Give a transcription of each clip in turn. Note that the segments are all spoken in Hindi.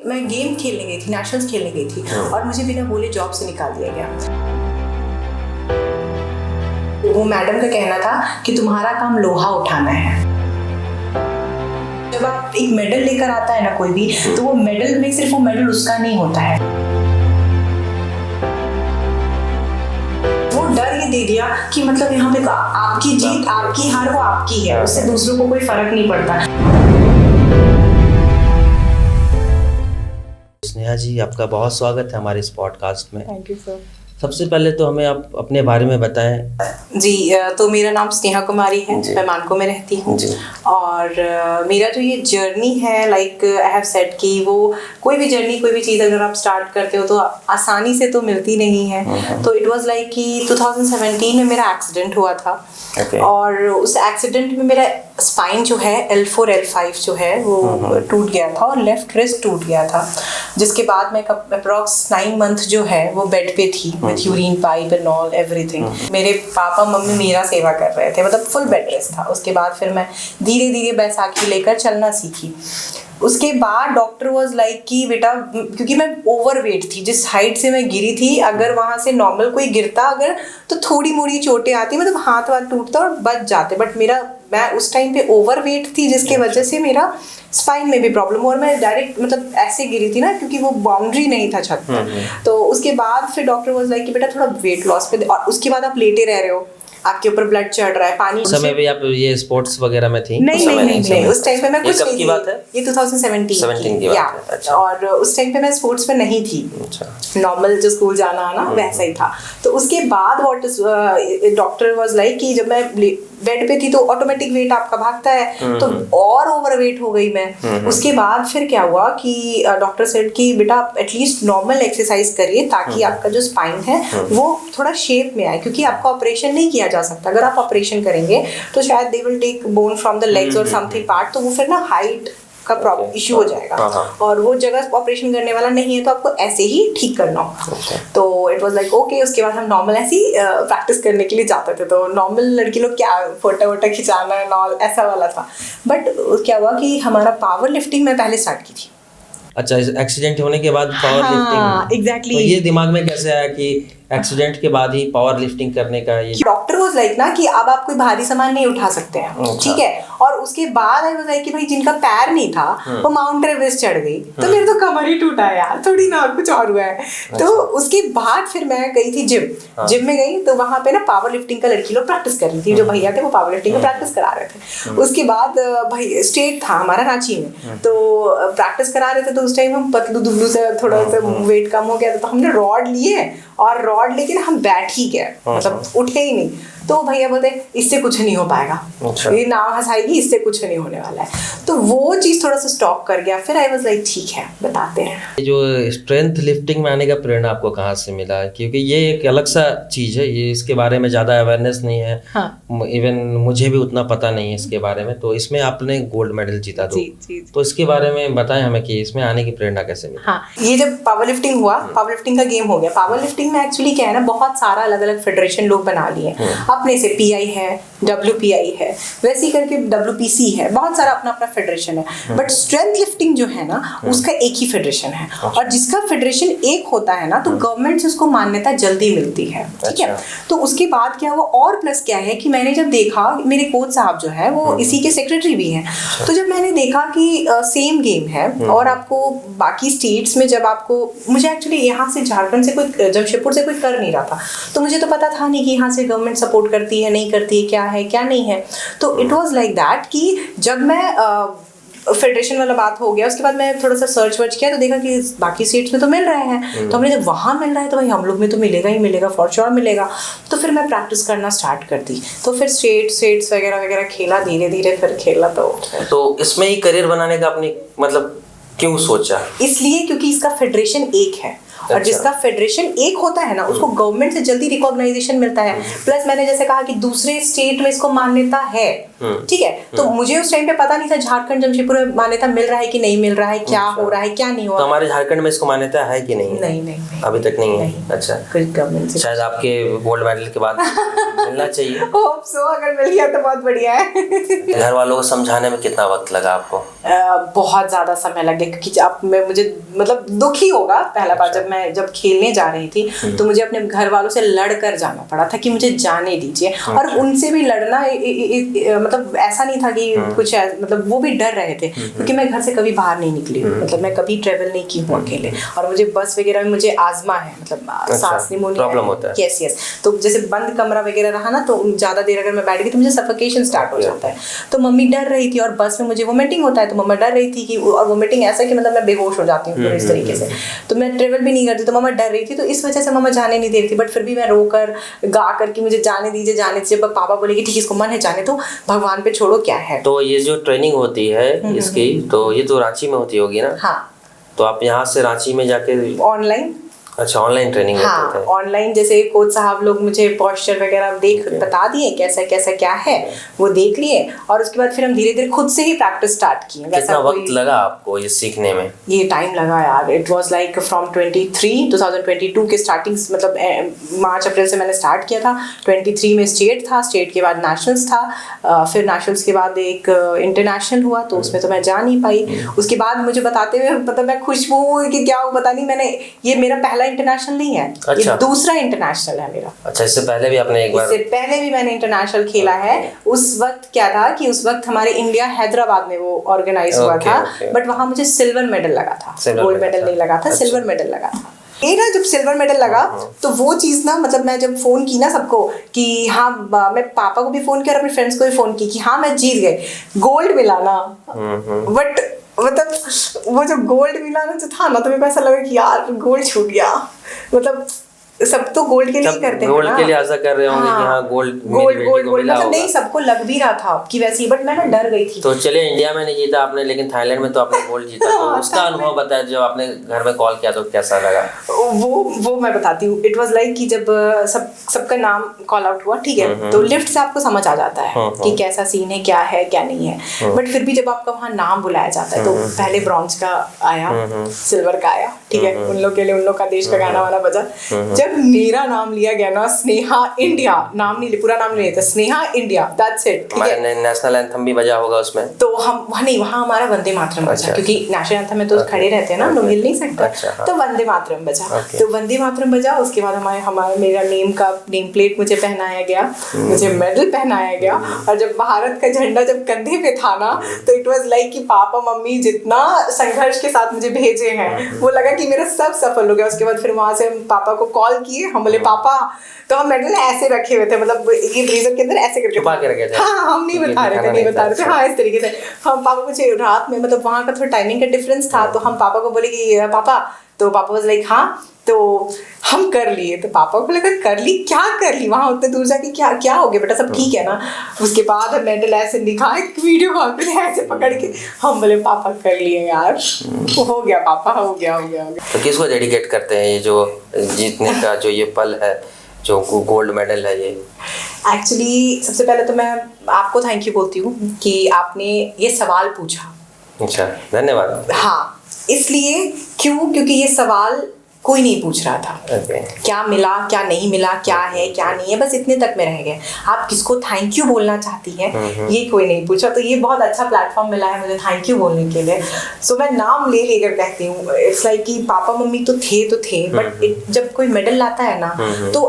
मैं गेम खेलने गई थी, नेशनल्स खेलने गई थी और मुझे बिना बोले जॉब से निकाल दिया गया। वो मैडम का कहना था कि तुम्हारा काम लोहा उठाना है। जब आप एक मेडल लेकर आता है ना कोई भी, तो वो मेडल में सिर्फ वो मेडल उसका नहीं होता है। वो डर ये दे दिया कि मतलब यहाँ पे आपकी जीत, आपकी हार वो आपकी है, उससे दूसरों को कोई फर्क नहीं पड़ता। स्नेहा जी, आपका बहुत स्वागत है हमारे इस पॉडकास्ट में। Thank you sir. सबसे पहले तो हमें आप अपने बारे में बताएं। जी, तो मेरा नाम स्नेहा कुमारी है, मैं मानको में रहती हूँ। और मेरा जो ये जर्नी है, लाइक आई हैव सेड कि वो कोई भी जर्नी, कोई भी चीज़ अगर आप स्टार्ट करते हो तो आसानी से तो मिलती नहीं है। तो इट वाज लाइक कि 2017 में मेरा एक्सीडेंट हुआ था। और उस एक्सीडेंट में मेरा स्पाइन जो है L4 L5 जो है वो टूट गया था और लेफ्ट रिस्ट टूट गया था, जिसके बाद मैं अप्रॉक्स 9 मंथ जो है वो बेड पे थी with urine pipe and all everything. मेरे पापा मम्मी मेरा सेवा कर रहे थे, मतलब फुल बेड रेस्ट था। उसके बाद फिर मैं धीरे धीरे बैसाखी लेकर चलना सीखी। उसके बाद डॉक्टर वाज लाइक कि बेटा, क्योंकि मैं ओवरवेट थी, जिस हाइट से मैं गिरी थी, अगर वहाँ से नॉर्मल कोई गिरता अगर तो थोड़ी मोड़ी चोटें आती, मतलब हाथ वाथ टूटता और बच जाते, बट मैं उस टाइम पे ओवरवेट थी, जिसके वजह से मेरा स्पाइन में भी प्रॉब्लम। और मैं डायरेक्ट मतलब ऐसे गिरी थी ना, क्योंकि वो बाउंड्री नहीं था छत पर। तो उसके बाद फिर डॉक्टर वाज लाइक कि बेटा थोड़ा वेट लॉस पे, और उसके बाद आप लेटे रह रहे हो, आपके ऊपर ब्लड चढ़ रहा है, पानी। उस समय भी आप ये स्पोर्ट्स वगैरह में थी? नहीं, उस टाइम पे मैं कुछ नहीं थी। बात है? ये 2017 की बात है। अच्छा। और उस टाइम पे मैं स्पोर्ट्स में नहीं थी। नॉर्मल जो स्कूल जाना है ना, वैसा ही था। तो उसके बाद डॉक्टर वाज लाइक कि जब मैं बेड पे थी तो ऑटोमेटिक वेट आपका भागता है, तो और ओवरवेट हो गई मैं। उसके बाद फिर क्या हुआ कि डॉक्टर सेड कि बेटा आप एटलीस्ट नॉर्मल एक्सरसाइज करिए, ताकि आपका जो स्पाइन है वो थोड़ा शेप में आए, क्योंकि आपका ऑपरेशन नहीं किया जा सकता। अगर आप ऑपरेशन करेंगे तो शायद they will take bone from the legs और समथिंग पार्ट, तो वो फिर ना हाइट का प्रॉब्लम इशू हो जाएगा। और वो जगह ऑपरेशन करने वाला नहीं है, तो आपको ऐसे ही ठीक करना हो। तो इट वाज लाइक ओके। उसके बाद हम नॉर्मल ऐसी प्रैक्टिस करने के लिए जाते थे। तो नॉर्मल लड़की लोग क्या फोटो वोटो खिंचाना है नॉल, ऐसा वाला था। बट क्या हुआ कि हमारा पावर लिफ्टिंग मैं पहले स्टार्ट की थी। अच्छा, एक्सीडेंट होने के बाद पावर लिफ्टिंग? एग्जैक्टली। तो ये दिमाग में कैसे आया कि एक्सीडेंट के बाद ही पावर लिफ्टिंग करने का? ये डॉक्टर वाज लाइक ना कि अब आप कोई भारी सामान नहीं उठा सकते हैं, ठीक है। और उसके बाद आई वाज लाइक कि भाई जिनका पैर नहीं था वो माउंट एवरेस्ट चढ़ गई, तो मेरे तो कमर ही टूटा है यार, थोड़ी ना कुछ और हुआ है। तो उसके बाद फिर मैं गई थी जिम में गई, तो वहां पे ना पावर लिफ्टिंग का लड़की लोग प्रैक्टिस कर रही थी। जो भैया थे वो पावर लिफ्टिंग का प्रैक्टिस करा रहे थे। उसके बाद भाई स्टेट था हमारा रांची में, तो प्रैक्टिस करा रहे थे। तो उस टाइम हम पतलू दुबलू से थोड़ा सा वेट कम हो गया था, तो हमने रॉड लिए और रॉड लेके ना हम बैठ ही गए, मतलब उठे ही नहीं। तो भैया बोलते इससे कुछ नहीं हो पाएगा, ये नाव हंसाएगी, इससे कुछ नहीं होने वाला है। तो वो चीज थोड़ा सा स्टॉप कर गया। फिर आई वाज लाइक ठीक है, बताते हैं। जो स्ट्रेंथ लिफ्टिंग में आने का प्रेरणा आपको कहाँ से मिला? क्योंकि ये एक अलग सा चीज है, ये इसके बारे में ज्यादा अवेयरनेस नहीं है। इवन मुझे भी उतना पता नहीं है इसके बारे में। तो इसमें आपने गोल्ड मेडल जीता, तो इसके बारे में बताएं हमें कि इसमें आने की प्रेरणा कैसे मिली? ये जब पावर लिफ्टिंग हुआ, पावर लिफ्टिंग का गेम हो गया। पावर लिफ्टिंग में एक्चुअली क्या है ना, बहुत सारा अलग अलग फेडरेशन लोग बना लिए अपने से। PI है, WPI है, वैसे ही करके WPC है, बहुत सारा अपना अपना फेडरेशन है। बट स्ट्रेंथ लिफ्टिंग जो है ना, उसका एक ही फेडरेशन है। और जिसका फेडरेशन एक होता है ना, तो गवर्नमेंट से उसको मान्यता जल्दी मिलती है, ठीक है। तो उसके बाद क्या हुआ, और प्लस क्या है कि मैंने जब देखा, मेरे कोच साहब जो है वो इसी के सेक्रेटरी भी हैं। तो जब मैंने देखा कि सेम गेम है और आपको बाकी स्टेट्स में, जब आपको, मुझे एक्चुअली यहाँ से झारखंड से कोई, जमशेदपुर से कोई कर नहीं रहा था, तो मुझे तो पता था नहीं कि यहाँ से गवर्नमेंट सपोर्ट करती है नहीं करती है, क्या है क्या नहीं है। तो इट वाज लाइक दैट कि जब मैं फेडरेशन वाला बात हो गया, उसके बाद मैं थोड़ा सा सर्च वर्च किया, तो देखा कि बाकी स्टेट्स में तो मिल रहे हैं। तो हमने जब वहाँ मिल रहा है तो भाई हम लोग में तो मिलेगा ही मिलेगा, फॉर श्योर मिलेगा। तो फिर मैं प्रैक्टिस करना स्टार्ट कर दी। तो फिर स्टेट्स वगैरह वगैरह खेला, धीरे धीरे फिर खेला। तो इसमें ही करियर बनाने का आपने मतलब क्यों सोचा? इसलिए क्योंकि इसका फेडरेशन एक है। और जिसका फेडरेशन एक होता है ना उसको गवर्नमेंट से जल्दी रिकॉग्नाइजेशन मिलता है। प्लस मैंने जैसे कहा कि दूसरे स्टेट में इसको मान्यता है, ठीक है, तो मुझे उस टाइम पे पता नहीं था झारखंड जमशेदपुर में मान्यता मिल रहा है कि नहीं मिल रहा है, क्या हो रहा है क्या नहीं हो रहा। तो हमारे झारखंड में इसको मान्यता है कि नहीं? नहीं अभी तक नहीं है। अच्छा, गवर्नमेंट से शायद आपके गोल्ड मेडल के बाद मिलना चाहिए। होप सो, अगर मिल गया तो बहुत बढ़िया है। घर वालों को समझाने में कितना वक्त लगा आपको? बहुत ज्यादा समय लग गया, क्योंकि अब मुझे मतलब दुख ही होगा। पहला बार जब खेलने जा रही थी तो मुझे अपने घर वालों से लड़ कर जाना पड़ा था कि मुझे जाने दीजिए। और उनसे भी लड़ना मतलब ऐसा नहीं था कि कुछ मतलब वो भी डर रहे थे, क्योंकि मैं घर से कभी बाहर नहीं निकली हूँ, मतलब मैं कभी ट्रेवल नहीं की हूँ अकेले। और मुझे बस वगैरह में मुझे आजमा है, मतलब सांस निमोनिया प्रॉब्लम होता है। यस, तो जैसे बंद कमरा वगैरह रहा ना तो ज्यादा देर अगर मैं बैठ गई तो मुझे सफोकेशन स्टार्ट हो जाता है। तो मम्मी डर रही थी, और बस में मुझे वोमिटिंग होता है तो मम्मा डर रही थी कि, और वोमिटिंग ऐसा कि मतलब मैं बेहोश हो जाती हूँ इस तरीके से, तो मैं ट्रेवल भी नहीं करती, तो मम्मा डर रही थी, तो इस वजह से मम्मा जाने नहीं दे रही थी। बट फिर भी मैं रोकर गा कर कि मुझे जाने दीजिए जाने दीजिए। पापा बोले कि ठीक है इसको मन है जाने तो, भगवान पे छोड़ो क्या है। तो ये जो ट्रेनिंग होती है इसकी, तो ये तो रांची में होती होगी ना? हाँ, तो आप यहाँ से रांची में जाके ऑनलाइन। अच्छा, ऑनलाइन ट्रेनिंग हाँ, ऑनलाइन जैसे कोच साहब लोग मुझे पोस्चर वगैरह बता दिए कैसा कैसा क्या है, वो देख लिए, और उसके बाद फिर हम धीरे धीरे खुद से ही प्रैक्टिस स्टार्ट किए। कितना वक्त लगा आपको ये सीखने में? ये टाइम लगा यार, इट वाज लाइक फ्रॉम 2022 के स्टार्टिंग, मतलब मार्च अप्रैल से मैंने स्टार्ट किया था। 23 में स्टेट था, स्टेट के बाद नेशनल्स था, फिर नेशनल्स के बाद एक इंटरनेशनल हुआ, तो उसमें तो मैं जा नहीं पाई। उसके बाद मुझे बताते हुए मतलब मैं खुश हूँ कि क्या वो पता नहीं, मैंने ये मेरा पहला इंटरनेशनल नहीं है। अच्छा। ये दूसरा इंटरनेशनल है मेरा। अच्छा, इससे पहले भी आपने एक बार? इससे पहले भी मैंने इंटरनेशनल खेला है। उस वक्त क्या था कि उस वक्त हमारे इंडिया हैदराबाद में वो ऑर्गेनाइज हुआ था, बट वहां मुझे सिल्वर मेडल लगा था, गोल्ड मेडल नहीं लगा था, सिल्वर मेडल लगा था। ये ना जब सिल्वर मेडल लगा तो वो चीज़ ना, मतलब मैं जब फोन की ना सबको कि हाँ, मैं पापा को भी फोन किया और अपने फ्रेंड्स को भी फोन की कि हाँ मैं जीत गए, गोल्ड मिला ना। बट मतलब वो जो गोल्ड मिला ना जो था ना, तो मेरे को ऐसा लगा कि यार गोल्ड छूट गया। मतलब सब तो गोल्ड के लिए करते हैं, गोल्ड के लिए आशा कर रहे होंगे कि हाँ गोल्ड मतलब नहीं, सबको लग भी रहा था कि वैसे ही, बट मैं ना डर गई थी। तो चलिए, इंडिया में नहीं जीता आपने, लेकिन थाईलैंड में तो आपने गोल्ड जीता, तो उसका अनुभव बताया, जब आपने घर में कॉल किया तो कैसा लगा? वो मैं बताती हूँ। इट वाज लाइक कि जब सबका नाम कॉल आउट हुआ, ठीक है, तो लिफ्ट से आपको समझ आ जाता है कि कैसा सीन है, क्या है क्या नहीं है। बट फिर भी जब आपका वहाँ नाम बुलाया जाता है तो पहले ब्रॉन्ज का आया, सिल्वर का आया, ठीक है, उन लोग के लिए उन लोग का देश का गाना वाना बजा। जब मेरा नाम लिया गया ना, स्नेहा इंडिया, नाम नहीं, पूरा नाम नहीं था, स्नेहा इंडिया, दैट्स इट, ठीक है। नेशनल एंथम भी बजा होगा उसमें? तो हम नहीं, वहाँ हमारा वंदे मातरम बजा, क्योंकि नेशनल एंथम में तो खड़े रहते हैं ना, हम लोग हिल नहीं सकते, तो वंदे मातरम बजा। तो वंदे मातरम बजा, उसके बाद मेरा नेम प्लेट मुझे पहनाया गया, मुझे मेडल पहनाया गया, और जब भारत का झंडा जब कंधे पे था ना, तो इट वाज लाइक कि पापा मम्मी जितना संघर्ष के साथ मुझे भेजे हैं, वो लगा कि मेरा सब सफल हो गया। उसके बाद फिर वहां से हम पापा को कॉल किए, हम बोले पापा, तो हम मेडल ऐसे रखे हुए थे, मतलब ये ब्लेजर के अंदर ऐसे करके छुपा के रखे थे। हाँ, हम नहीं बता रहे थे, हाँ इस तरीके से। हम पापा मुझे रात में, मतलब वहाँ का थोड़ा टाइमिंग का डिफरेंस था, तो हम पापा को बोले कि पापा, तो पापा वाज लाइक हाँ, तो हम कर लिए। तो पापा को लगा कर ली, क्या कर ली, वहाँ उतने दूर जाके क्या हो गया बेटा, सब ठीक है ना। उसके बाद हम मेडल ऐसे दिखा, एक वीडियो कॉल पे ऐसे पकड़ के, हम बोले पापा कर लिए यार, हो गया पापा, हो गया। तो किसको डेडिकेट करते हैं ये जो जीतने का जो ये पल है, जो गोल्ड मेडल है? ये एक्चुअली सबसे पहले तो मैं आपको थैंक यू बोलती हूँ कि आपने ये सवाल पूछा। अच्छा, धन्यवाद। हाँ, इसलिए क्योंकि ये सवाल कोई नहीं पूछ रहा था। क्या मिला, क्या नहीं मिला, क्या है क्या नहीं है, बस इतने तक में रह गए। आप किसको थैंक यू बोलना चाहती हैं, ये कोई नहीं पूछा। तो ये बहुत अच्छा प्लेटफॉर्म मिला है मुझे थैंक यू बोलने के लिए। सो मैं नाम लेकर कहती हूँ, इट्स लाइक कि पापा मम्मी तो थे, बट जब कोई मेडल लाता है ना, तो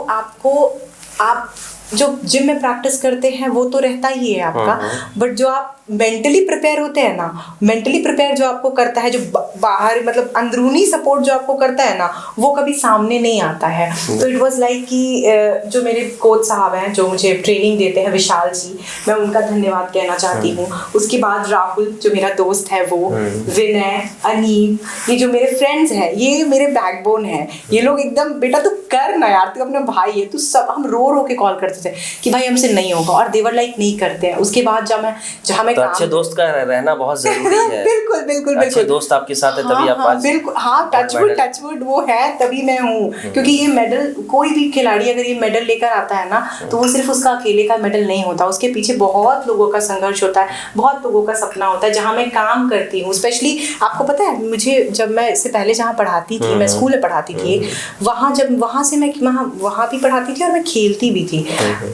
आप जो जिम में प्रैक्टिस करते हैं वो तो रहता ही है आपका, बट जो आप मेंटली प्रिपेयर होते हैं ना, मेंटली प्रिपेयर जो आपको करता है, जो बाहर मतलब अंदरूनी सपोर्ट जो आपको करता है ना, वो कभी सामने नहीं आता है। तो इट वाज लाइक कि जो मेरे कोच साहब हैं जो मुझे ट्रेनिंग देते हैं, विशाल जी, मैं उनका धन्यवाद कहना चाहती हूँ। उसके बाद राहुल जो मेरा दोस्त है, वो विनय, अनीप, ये जो मेरे फ्रेंड्स हैं, ये मेरे बैकबोन है। ये लोग एकदम बेटा तू कर ना यार, तू अपना भाई है, तू सब, हम रो के कॉल करते थे कि भाई हमसे नहीं होगा, और देवर लाइक नहीं करते हैं। उसके बाद जहाँ मैं मैं तो अच्छे दोस्त का रहना बहुत जरूरी है। बिल्कुल बिल्कुल अच्छे बिल्कुल दोस्त आपके साथ है तभी आप आज बिल्कुल टचवुड वो है तभी मैं हूँ। क्योंकि ये मेडल, कोई भी खिलाड़ी अगर ये मेडल लेकर आता है ना तो वो सिर्फ उसका अकेले का मेडल नहीं होता, उसके पीछे बहुत लोगों का संघर्ष होता है, बहुत लोगों का सपना होता है। जहाँ मैं काम करती हूँ स्पेशली, आपको पता है मुझे जब मैं इससे पहले जहाँ पढ़ाती थी, मैं स्कूल में पढ़ाती थी, वहाँ से मैं वहाँ भी पढ़ाती थी और मैं खेलती भी थी।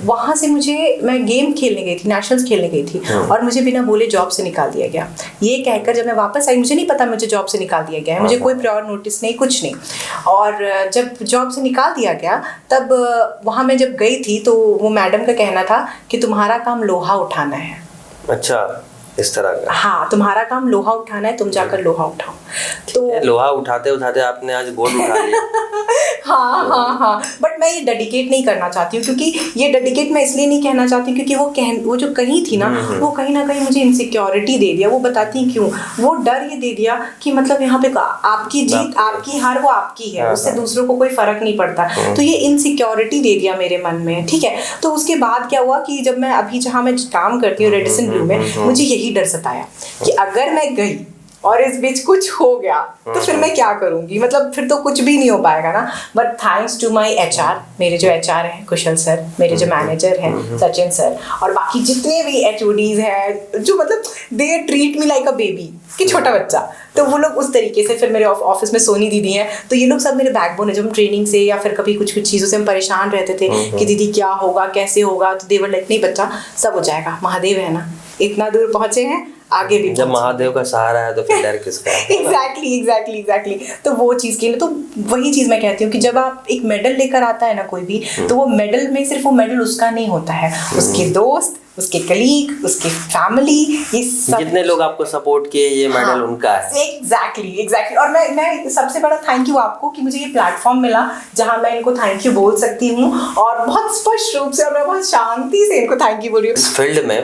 वहाँ से मैं गेम खेलने गई थी, नेशनल्स खेलने गई थी और मुझे बिना बोले जॉब से निकाल दिया गया। ये कहकर जब मैं वापस आई, मुझे नहीं पता मुझे जॉब से निकाल दिया गया है, मुझे कोई प्रायर नोटिस नहीं, कुछ नहीं। और जब जॉब से निकाल दिया गया तब वहाँ मैं जब गई थी तो वो मैडम का कहना था कि तुम्हारा काम लोहा उठाना है। अच्छा, इस तरह का? हाँ, तुम्हारा काम लोहा उठाना है, तुम जाकर लोहा उठाओ। तो लोहा उठाते उठाते आपने आज गोल्ड उठा लिया। हाँ, बट मैं ये डेडिकेट नहीं करना चाहती हूँ, क्योंकि ये डेडिकेट मैं इसलिए नहीं कहना चाहती क्योंकि वो जो कहीं थी ना, वो कहीं ना कहीं मुझे इनसिक्योरिटी दे दिया। वो बताती क्यों, वो डर ये दे दिया कि मतलब यहाँ पे आपकी जीत, आपकी हार वो आपकी है, उससे दूसरों को कोई फर्क नहीं पड़ता। तो ये इनसिक्योरिटी दे दिया मेरे मन में, ठीक है। तो उसके बाद क्या हुआ कि जब मैं अभी जहाँ मैं काम करती हूँ रेडिसन ब्लू में, मुझे यही डर सताया कि अगर मैं गई और इस बीच कुछ हो गया तो फिर मैं क्या करूंगी, मतलब फिर तो कुछ भी नहीं हो पाएगा ना। But thanks to my HR, मेरे जो एचआर हैं कुशल सर, मेरे जो मैनेजर हैं सचिन सर, और बाकी जितने भी एचओडीज हैं जो मतलब they treat me like a baby, कि छोटा बच्चा। तो वो लोग उस तरीके से, फिर मेरे ऑफिस में सोनी दीदी हैं, तो ये लोग सब मेरे बैकबोन है। जब हम ट्रेनिंग से या फिर कभी कुछ चीज़ों से हम परेशान रहते थे कि दीदी क्या होगा, कैसे होगा, तो देवर लाइक नहीं बच्चा, सब हो जाएगा, महादेव है ना, इतना दूर पहुंचे हैं, आगे भी जब महादेव का सहारा है तो फिर डर किसका है? एग्जैक्टली। तो वो चीज़ के लिए, तो वही चीज़ मैं कहती हूँ कि जब आप एक मेडल लेकर आता है ना कोई भी, तो वो मेडल में सिर्फ वो मेडल उसका नहीं होता है, उसके दोस्त, उसके कलीग, उसकी फैमिली, ये सब जितने लोग आपको सपोर्ट किए, ये मेडल उनका है। एग्जैक्टली। और मैं सबसे बड़ा थैंक यू आपको कि मुझे ये प्लेटफॉर्म मिला जहां मैं इनको थैंक यू बोल सकती हूँ, और बहुत स्पष्ट रूप से और मैं बहुत शांति से इनको थैंक यू बोल रही हूँ। इस फील्ड में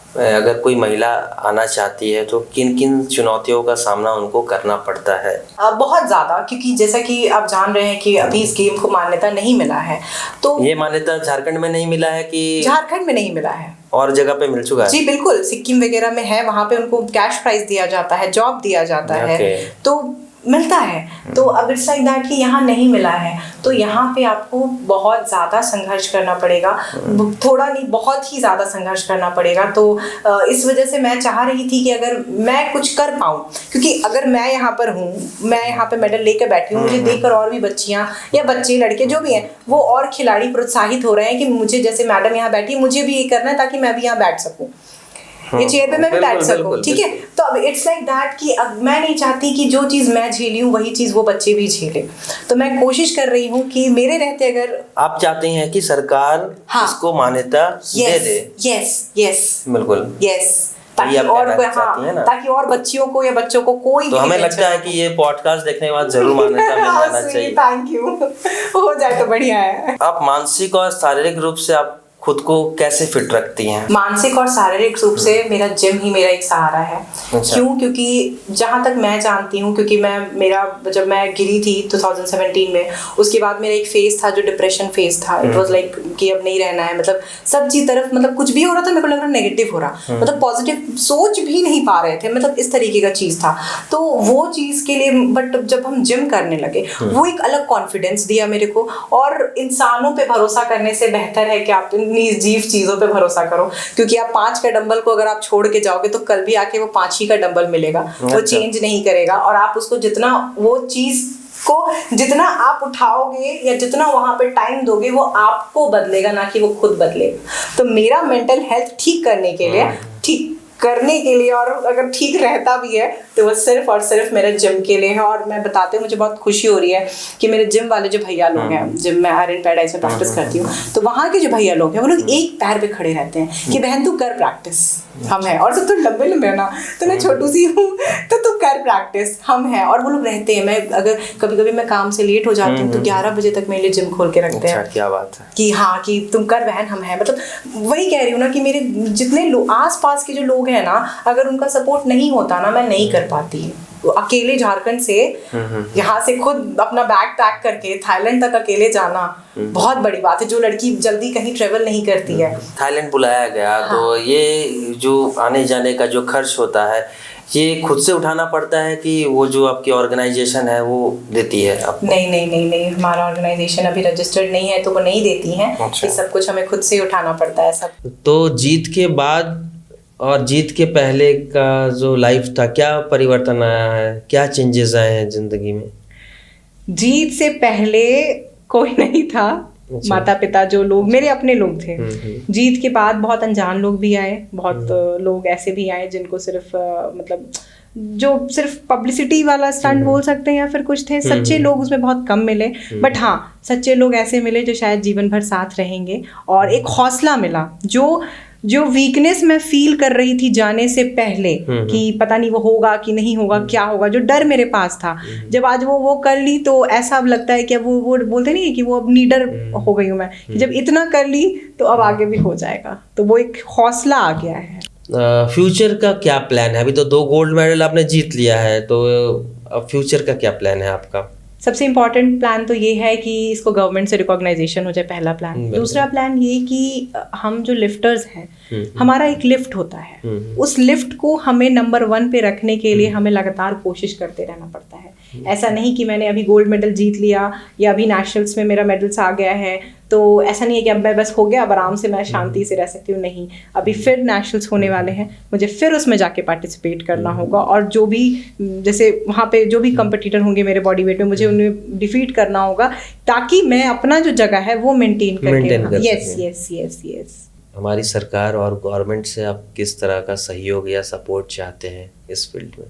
अगर कोई महिला आना चाहती है तो किन किन चुनौतियों का सामना उनको करना पड़ता है? बहुत ज़्यादा, क्योंकि जैसा कि आप जान रहे हैं कि अभी इस गेम को मान्यता नहीं मिला है। तो ये मान्यता झारखंड में नहीं मिला है कि? झारखंड में नहीं मिला है, और जगह पे मिल चुका है? जी बिल्कुल, सिक्किम वगैरह में है, वहाँ पे उनको कैश प्राइज दिया जाता है, जॉब दिया जाता है, तो मिलता है। तो अब इट्स लाइक दैट कि यहाँ नहीं मिला है, तो यहाँ पे आपको बहुत ज़्यादा संघर्ष करना पड़ेगा, थोड़ा नहीं बहुत ही ज़्यादा संघर्ष करना पड़ेगा। तो इस वजह से मैं चाह रही थी कि अगर मैं कुछ कर पाऊँ, क्योंकि अगर मैं यहाँ पर हूँ, मैं यहाँ पे मेडल लेकर बैठी हूँ, मुझे देखकर और भी बच्चियाँ या बच्चे लड़के जो भी हैं वो और खिलाड़ी प्रोत्साहित हो रहे हैं कि मुझे जैसे मैडम यहाँ बैठी, मुझे भी ये करना है ताकि मैं भी यहाँ बैठ सकूँ, ये चेयर पे मैं भी बैठ सकूं, ठीक है। तो अब इट्स लाइक दैट कि अब मैं नहीं चाहती कि जो चीज़ मैं झेली हूँ वही चीज़ वो बच्चे भी झेले, तो मैं कोशिश कर रही हूँ कि मेरे रहते अगर आप चाहते हैं कि सरकार इसको मान्यता दे दे। यस बिल्कुल, ताकि और बच्चियों को या बच्चों को कोई, तो हमें लगता है कि ये पॉडकास्ट देखने के बाद जरूर मान्यता मिल जाना चाहिए। थैंक यू, हो जाए तो बढ़िया है। आप मानसिक और शारीरिक रूप से आप खुद को कैसे फिट रखती हैं? मानसिक और शारीरिक रूप से मेरा जिम ही मेरा एक सहारा है। अच्छा। क्यों? क्योंकि जहाँ तक मैं जानती हूँ, क्योंकि जब मैं गिरी थी 2017 में, उसके बाद मेरा एक फेज था जो डिप्रेशन फेज था। इट वाज लाइक कि अब नहीं रहना है, मतलब सब चीज तरफ, मतलब कुछ भी हो रहा था मेरे को लग रहा नेगेटिव हो रहा, मतलब पॉजिटिव सोच भी नहीं पा रहे थे, मतलब इस तरीके का चीज था। तो वो चीज के लिए बट जब हम जिम करने लगे, वो एक अलग कॉन्फिडेंस दिया मेरे को। और इंसानों पे भरोसा करने से बेहतर है कि आप निर्जीव चीजों पे भरोसा करो, क्योंकि आप 5 का डंबल को अगर आप छोड़ के जाओगे तो कल भी आके वो 5 ही का डंबल मिलेगा, वो चेंज नहीं करेगा। और आप उसको जितना, वो चीज को जितना आप उठाओगे या जितना वहां पे टाइम दोगे, वो आपको बदलेगा, ना कि वो खुद बदलेगा। तो मेरा मेंटल हेल्थ ठीक करने के लिए और अगर ठीक रहता भी है तो वो सिर्फ और सिर्फ मेरे जिम के लिए है। और मैं बताते हुए मुझे बहुत खुशी हो रही है कि मेरे जिम वाले जो भैया लोग हैं, जिम में आयरन पैराडाइज में प्रैक्टिस करती हूँ, तो वहाँ के जो भैया लोग हैं वो लोग एक पैर पे खड़े रहते हैं कि बहन तू कर प्रैक्टिस, हम हैं। और सब तो लंबे लंबे है ना, तो मैं छोटू सी हूँ, तो तू कर प्रैक्टिस, हम हैं। और वो लोग रहते हैं। मैं अगर कभी कभी मैं काम से लेट हो जाती हूँ तो 11 बजे तक मेरे लिए जिम खोल के रखते हैं। क्या बात है कि हाँ कि तुम कर बहन, हम हैं। मतलब वही कह रही हूँ ना कि मेरे जितने आस पास के जो लोग हैं ना, अगर उनका सपोर्ट नहीं होता ना, मैं नहीं कर पाती। अकेले झारखंड से यहाँ से खुद अपना बैग पैक करके थाईलैंड तक अकेले जाना बहुत बड़ी बात है, जो लड़की जल्दी कहीं ट्रेवल नहीं करती है। थाईलैंड बुलाया गया। हाँ। तो ये जो आने जाने का जो खर्च होता है ये खुद से उठाना पड़ता है कि वो जो आपकी ऑर्गेनाइजेशन है वो देती है आपको? नहीं, हमारा ऑर्गेनाइजेशन अभी रजिस्टर्ड नहीं है तो वो नहीं देती हैं। अच्छा। ये सब कुछ हमें खुद से उठाना पड़ता है सब। तो जीत के बाद और जीत के पहले का जो लाइफ था, क्या परिवर्तन आया है, क्या चेंजेस आए हैं जिंदगी में? जीत से पहले कोई नहीं था। अच्छा। माता पिता जो लोग मेरे अपने लोग थे। जीत के बाद बहुत अनजान लोग भी आए, बहुत लोग ऐसे भी आए जिनको सिर्फ मतलब जो सिर्फ पब्लिसिटी वाला स्टंट बोल सकते हैं या फिर कुछ थे। सच्चे लोग उसमें बहुत कम मिले, बट हाँ सच्चे लोग ऐसे मिले जो शायद जीवन भर साथ रहेंगे। और एक हौसला मिला, जो वीकनेस मैं फील कर रही थी जाने से पहले कि पता नहीं वो होगा कि नहीं होगा, क्या होगा, जो डर मेरे पास था, जब आज वो कर ली तो ऐसा अब लगता है कि अब वो बोलते नहीं कि वो अब नीडर हो गई हूँ मैं, कि जब इतना कर ली तो अब आगे भी हो जाएगा, तो वो एक हौसला आ गया है। फ्यूचर का क्या प्लान है? अभी तो 2 गोल्ड मेडल आपने जीत लिया है, तो अब फ्यूचर का क्या प्लान है आपका? सबसे इम्पॉर्टेंट प्लान तो ये है कि इसको गवर्नमेंट से रिकॉग्नाइजेशन हो जाए, पहला प्लान। दूसरा प्लान ये कि हम जो लिफ्टर्स हैं, हमारा एक लिफ्ट होता है, उस लिफ्ट को हमें नंबर 1 पे रखने के लिए हमें लगातार कोशिश करते रहना पड़ता है। ऐसा नहीं कि मैंने अभी गोल्ड मेडल जीत लिया या अभी नेशनल्स में मेरा मेडल्स आ गया है तो ऐसा नहीं है कि अब मैं बस हो गया, अब आराम से मैं शांति से रह सकती हूँ। नहीं, अभी फिर नेशनल्स होने वाले हैं, मुझे फिर उसमें जाके पार्टिसिपेट करना होगा और जो भी जैसे वहाँ पे जो भी कंपटीटर होंगे मेरे बॉडी वेट में, मुझे उन्हें डिफीट करना होगा ताकि मैं अपना जो जगह है वो मेंटेन करके। यस। हमारी सरकार और गवर्नमेंट से आप किस तरह का सहयोग या सपोर्ट चाहते हैं इस फील्ड में?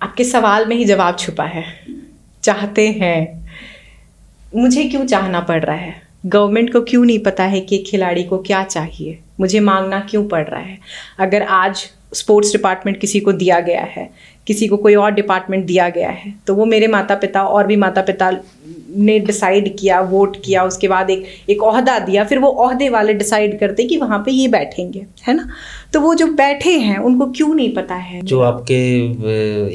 आपके सवाल में ही जवाब छुपा है। चाहते हैं, मुझे क्यों चाहना पड़ रहा है? गवर्नमेंट को क्यों नहीं पता है कि एक खिलाड़ी को क्या चाहिए? मुझे मांगना क्यों पड़ रहा है? अगर आज स्पोर्ट्स डिपार्टमेंट किसी को दिया गया है, किसी को कोई और डिपार्टमेंट दिया गया है, तो वो मेरे माता पिता और भी माता पिता ने डिसाइड किया, वोट किया, उसके बाद एक ओहदा दिया, फिर वो ओहदे वाले डिसाइड करते कि वहाँ पे ये बैठेंगे, है ना? तो वो जो बैठे हैं उनको क्यों नहीं पता है? जो आपके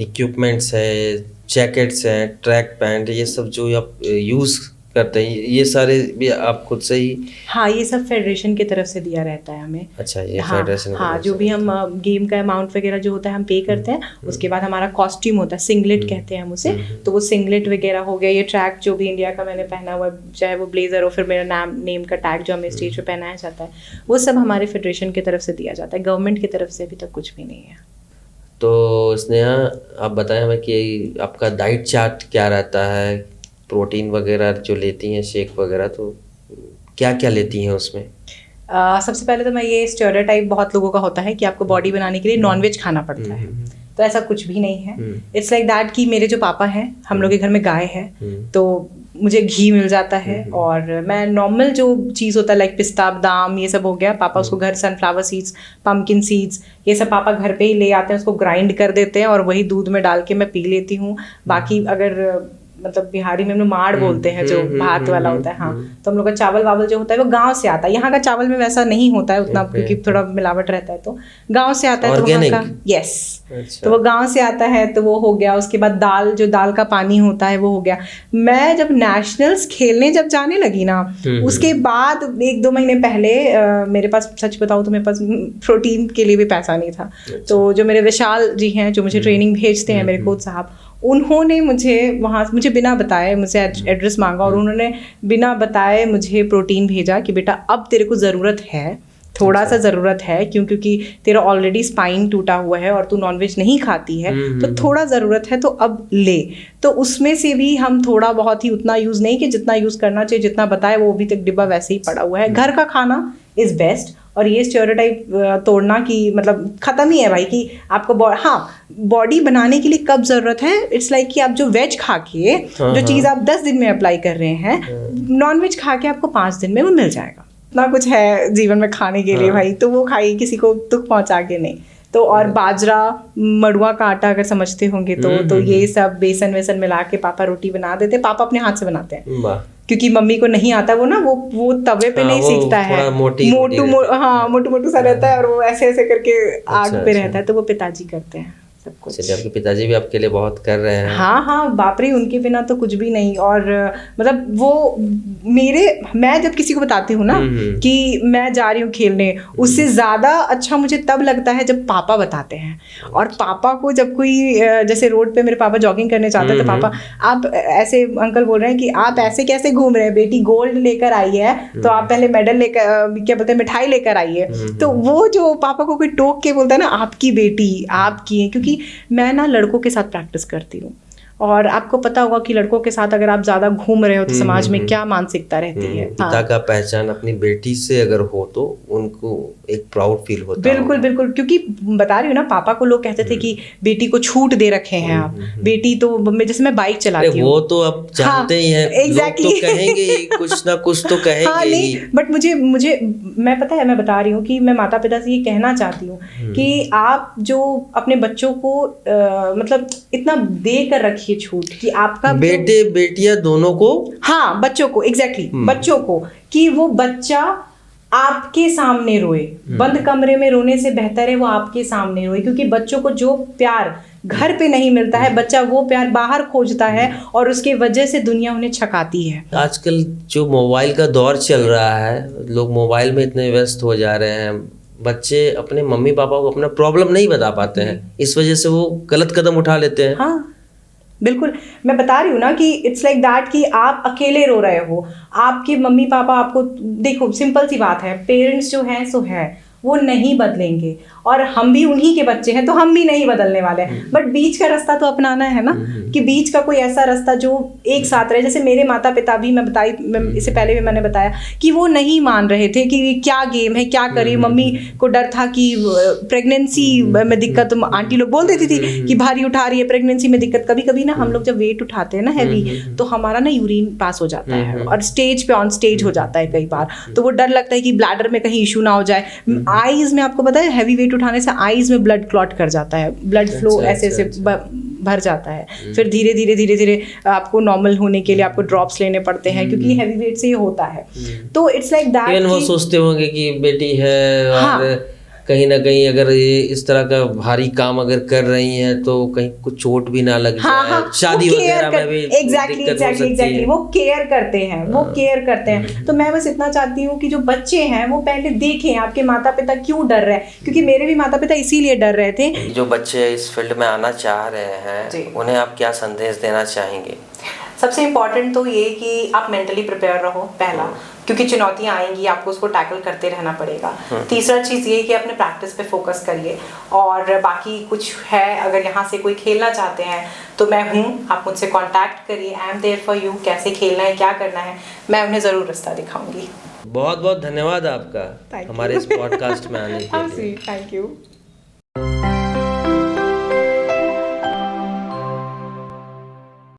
इक्विपमेंट्स है, जैकेट्स हैं, ट्रैक पैंट, ये सब जो आप यूज़ करते हैं, ये सारे भी आप खुद से ही? हाँ, ये सब फेडरेशन की तरफ से दिया रहता है हमें। अच्छा, ये फेडरेशन? हाँ, जो भी हम गेम का अमाउंट वगैरह जो होता है हम पे करते हैं, उसके बाद हमारा कॉस्ट्यूम होता है, सिंगलेट कहते हैं हम उसे, तो वो सिंगलेट वगैरह हो गया, ये ट्रैक जो भी इंडिया का मैंने पहना हुआ, चाहे वो ब्लेजर हो, फिर मेरा नेम का टैग जो हमें स्टेज पे पहनाया जाता है, वो सब हमारे फेडरेशन की तरफ से दिया जाता है। गवर्नमेंट की तरफ से अभी तक कुछ भी नहीं है। तो स्नेहा, आप बताएं हमें कि आपका डाइट चार्ट क्या रहता है? प्रोटीन वगैरह जो लेती हैं, शेक वगैरह, तो क्या क्या लेती हैं उसमें? सबसे पहले तो मैं ये स्टेरियोटाइप बहुत लोगों का होता है कि आपको बॉडी बनाने के लिए नॉनवेज खाना पड़ता है, तो ऐसा कुछ भी नहीं है। इट्स लाइक दैट कि मेरे जो पापा हैं, हम लोग के घर में गाय है, तो मुझे घी मिल जाता है और मैं नॉर्मल जो चीज़ होता है लाइक पिस्ता, बादाम, ये सब हो गया, पापा उसको घर, सनफ्लावर सीड्स, पम्पकिन सीड्स, ये सब पापा घर पे ही ले आते हैं, उसको ग्राइंड कर देते हैं और वही दूध में डाल के मैं पी लेती हूँ। बाकी अगर मतलब बिहारी में हम लोग माड़ बोलते हैं, जो भात वाला होता है, हाँ, तो हम लोग का चावल वावल जो होता है वो गांव से आता है। यहाँ का चावल में वैसा नहीं होता है उतना, क्योंकि थोड़ा मिलावट रहता है, तो गांव से आता है। तो वहाँ का यस, तो वो गांव से आता है, तो वो हो गया। उसके बाद दाल, जो दाल का पानी होता है वो हो गया। मैं जब नेशनल्स खेलने जब जाने लगी ना, उसके बाद 1-2 महीने पहले मेरे पास, सच बताऊँ तो मेरे पास प्रोटीन के लिए भी पैसा नहीं था। तो जो मेरे विशाल जी हैं, जो मुझे ट्रेनिंग भेजते हैं, मेरे कोच साहब, उन्होंने मुझे वहाँ, मुझे बिना बताए मुझसे एड्रेस मांगा और उन्होंने बिना बताए मुझे प्रोटीन भेजा कि बेटा अब तेरे को ज़रूरत है, थोड़ा सा ज़रूरत है, क्योंकि तेरा ऑलरेडी स्पाइन टूटा हुआ है और तू नॉनवेज नहीं खाती है, तो थोड़ा ज़रूरत है, तो अब ले। तो उसमें से भी हम थोड़ा बहुत ही, उतना यूज़ नहीं कि जितना यूज़ करना चाहिए, जितना बताए वो अभी तक डिब्बा वैसे ही पड़ा हुआ है। घर का खाना इज़ बेस्ट। और ये स्टेरियोटाइप तोड़ना कि मतलब ख़त्म ही है भाई कि आपको बॉडी बनाने के लिए कब ज़रूरत है। इट्स लाइक कि आप जो वेज खा के जो चीज़ आप 10 दिन में अप्लाई कर रहे हैं, नॉन वेज खा के आपको 5 दिन में वो मिल जाएगा। इतना कुछ है जीवन में खाने के लिए भाई, तो वो खाइए, किसी को दुख पहुंचा के नहीं। तो और बाजरा, मड़ुआ का आटा अगर समझते होंगे तो ये सब बेसन वेसन मिला के पापा रोटी बना देते। पापा अपने हाथ से बनाते हैं, क्योंकि मम्मी को नहीं आता, वो ना वो तवे पे नहीं सीखता है, मोटू सा रहता है और वो ऐसे ऐसे करके आग पे रहता है, तो वो पिताजी करते हैं। सब कुछ। चलिए, आपके पिताजी भी आपके लिए बहुत कर रहे हैं। हाँ, बाप रे, उनके बिना तो कुछ भी नहीं। और मतलब वो मैं जब किसी को बताती हूँ ना कि मैं जा रही हूँ खेलने, उससे ज़्यादा अच्छा मुझे तब लगता है जब पापा बताते हैं। और पापा को जब कोई जैसे रोड पे मेरे पापा जॉगिंग करने जाते थे, पापा आप ऐसे अंकल बोल रहे हैं कि आप ऐसे कैसे घूम रहे हैं, बेटी गोल्ड लेकर आई है तो आप पहले मेडल लेकर, क्या बोलते हैं, मिठाई लेकर आई है। तो वो जो पापा को कोई टोक के बोलता है ना, आपकी बेटी आपकी है, क्योंकि मैं ना लड़कों के साथ प्रैक्टिस करती हूँ। और आपको पता होगा कि लड़कों के साथ अगर आप ज्यादा घूम रहे हो तो समाज में क्या मानसिकता रहती है। पिता का पहचान अपनी बेटी से अगर हो तो उनको एक प्राउड फील होता है। बिल्कुल, क्योंकि बता रही हूँ ना, पापा को लोग कहते थे कि बेटी को छूट दे रखे हैं आप, बेटी तो जैसे मैं बाइक चलाती हूँ, वो तो आप जानते ही हैं, एग्जैक्टली, लोग तो कहेंगे ही, कुछ ना कुछ तो कहेंगे ही। बट मुझे मैं पता है, मैं बता रही हूँ कि मैं माता पिता से ये कहना चाहती हूँ कि आप जो अपने बच्चों को मतलब इतना दे कर रखिए छूट कि आपका बेटे बेटियां दोनों को, हाँ, बच्चों को, एग्जैक्टली, बच्चों को, कि वो बच्चा आपके सामने रोए। बंद कमरे में रोने से बेहतर है वो आपके सामने रोए, क्योंकि बच्चों को जो प्यार घर पे नहीं मिलता है, बच्चा वो प्यार बाहर खोजता है और उसके वजह से दुनिया उन्हें छकाती है। आजकल जो मोबाइल का दौर चल रहा है, लोग मोबाइल में इतने व्यस्त हो जा रहे हैं, बच्चे अपने मम्मी पापा को अपना प्रॉब्लम नहीं बता पाते हैं, इस वजह से वो गलत कदम उठा लेते हैं। हाँ, बिल्कुल, मैं बता रही हूँ ना कि इट्स लाइक दैट कि आप अकेले रो रहे हो, आपके मम्मी पापा आपको, देखो सिंपल सी बात है, पेरेंट्स जो हैं सो हैं, वो नहीं बदलेंगे, और हम भी उन्हीं के बच्चे हैं तो हम भी नहीं बदलने वाले हैं। बट बीच का रास्ता तो अपनाना है ना, कि बीच का कोई ऐसा रास्ता जो एक साथ रहे। जैसे मेरे माता पिता भी, इससे पहले भी मैंने बताया कि वो नहीं मान रहे थे कि क्या गेम है, क्या करें। मम्मी को डर था कि प्रेगनेंसी में दिक्कत, आंटी लोग बोल देती थी कि भारी उठा रही है, प्रेगनेंसी में दिक्कत। कभी कभी ना हम लोग जब वेट उठाते हैं ना हैवी, तो हमारा ना यूरिन पास हो जाता है और स्टेज पे ऑन स्टेज हो जाता है कई बार, तो वो डर लगता है कि ब्लैडर में कहीं इशू ना हो जाए। आईज में आपको पता है हैवी वेट उठाने से आईज में ब्लड क्लॉट कर जाता है, ब्लड फ्लो ऐसे भर जाता है। फिर धीरे धीरे आपको नॉर्मल होने के लिए आपको ड्रॉप्स लेने पड़ते हैं, क्योंकि हैवी वेट से ये होता है। तो इट्स लाइक दैट, वो सोचते होंगे कि बेटी है और कहीं ना कहीं अगर ये इस तरह का भारी काम अगर कर रही हैं तो कहीं कुछ चोट भी ना लग जाए, शादी वगैरह में भी एग्जैक्टली वो केयर करते हैं, वो केयर करते हैं। तो मैं बस इतना चाहती हूँ कि जो बच्चे हैं वो पहले देखें आपके माता पिता क्यों डर रहे हैं, क्योंकि मेरे भी माता पिता इसीलिए डर रहे थे। जो बच्चे इस फील्ड में आना चाह रहे हैं उन्हें आप क्या संदेश देना चाहेंगे? सबसे इम्पॉर्टेंट तो ये कि आप मेंटली प्रिपेयर रहो, पहला, क्योंकि चुनौतियाँ आएंगी, आपको उसको टैकल करते रहना पड़ेगा। तीसरा चीज़ ये कि अपने प्रैक्टिस पे फोकस करिए, और बाकी कुछ है, अगर यहाँ से कोई खेलना चाहते हैं तो मैं हूँ, आप मुझसे कांटेक्ट करिए, I am there for you. कैसे खेलना है, क्या करना है, मैं उन्हें ज़रूर रास्ता दिखाऊंगी। बहुत बहुत धन्यवाद आपका हमारे इस पॉडकास्ट में आने के लिए। Thank you.